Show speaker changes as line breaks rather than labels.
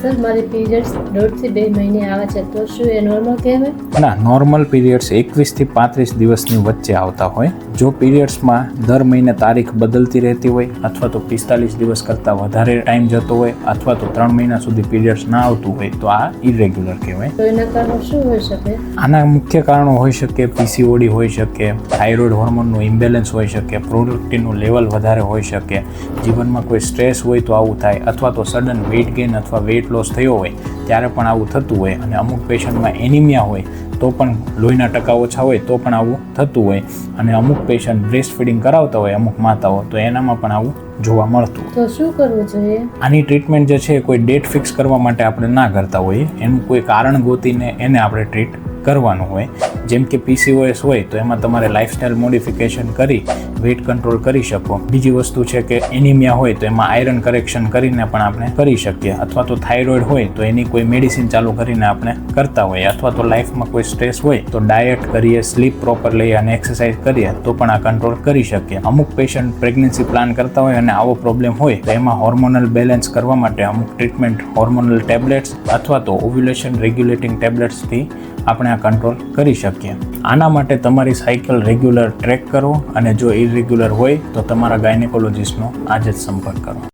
Sir મારી periods 1.5 થી 2 મહિને આવે છે, તો શું એ નોર્મલ કહેવાય?
ના, નોર્મલ પીરિયડ્સ 21 થી 35 દિવસની વચ્ચે આવતા હોય. જો પીરિયડ્સમાં દર મહિને તારીખ બદલતી રહેતી હોય અથવા તો 45 દિવસ કરતાં વધારે ટાઈમ જતો હોય અથવા તો 3 મહિના સુધી પીરિયડ્સ ના આવતું હોય તો આ ઇરેગ્યુલર કહેવાય.
તો એના કારણો શું હોઈ શકે?
આના મુખ્ય કારણો હોઈ શકે PCOD હોઈ શકે, થાઇરોઇડ હોર્મોનનું ઇમ્બેલેન્સ હોઈ શકે, પ્રોલેક્ટિનનું લેવલ વધારે હોઈ શકે, જીવનમાં કોઈ સ્ટ્રેસ હોય તો આવું થાય, અથવા તો સડન વેઇટ ગેઇન અથવા વેઇટ લોસ થયો હોય ત્યારે પણ આવું થતું હોય. અને અમુક પેશન્ટમાં એનિમિયા હોય તો પણ લોહીના ટકા ઓછા હોય તો પણ આવું થતું હોય. અને અમુક પેશન્ટ બ્રેસ્ટ ફીડિંગ કરાવતા હોય અમુક માતાઓ તો એનામાં પણ આવું જોવા મળતું.
તો શું કરવું જોઈએ?
આની ટ્રીટમેન્ટ જે છે કોઈ ડેટ ફિક્સ કરવા માટે આપણે ના કરતા હોઈએ, એનું કોઈ કારણ ગોતીને એને આપણે ટ્રીટ કરવાનું હોય. જેમ કે PCOS હોય તો એમાં તમારે લાઇફસ્ટાઇલ મોડિફિકેશન કરી વેઇટ કંટ્રોલ કરી શકો. બીજી વસ્તુ છે કે એનિમિયા હોય તો એમાં આયરન કરેક્શન કરીને પણ આપણે કરી શકીએ, અથવા તો થાઇરોઇડ હોય તો એની કોઈ મેડિસિન ચાલુ કરીને આપણે કરતા હોઈએ, અથવા તો લાઈફમાં કોઈ સ્ટ્રેસ હોય તો ડાયટ કરીએ, સ્લીપ પ્રોપર લઈએ અને એક્સરસાઇઝ કરીએ તો પણ આ કંટ્રોલ કરી શકીએ. અમુક પેશન્ટ પ્રેગ્નન્સી પ્લાન કરતા હોય અને આવો પ્રોબ્લેમ હોય તો એમાં હોર્મોનલ બેલેન્સ કરવા માટે અમુક ટ્રીટમેન્ટ હોર્મોનલ ટેબ્લેટ્સ અથવા તો ઓવ્યુલેશન રેગ્યુલેટિંગ ટેબ્લેટ્સથી આપણે આ કંટ્રોલ કરી શકીએ. આના માટે તમારી સાયકલ રેગ્યુલર ટ્રેક કરો અને જો ઇરેગ્યુલર હોય તો તમારા ગાયનેકોલોજીસ્ટનો આજે જ સંપર્ક કરો.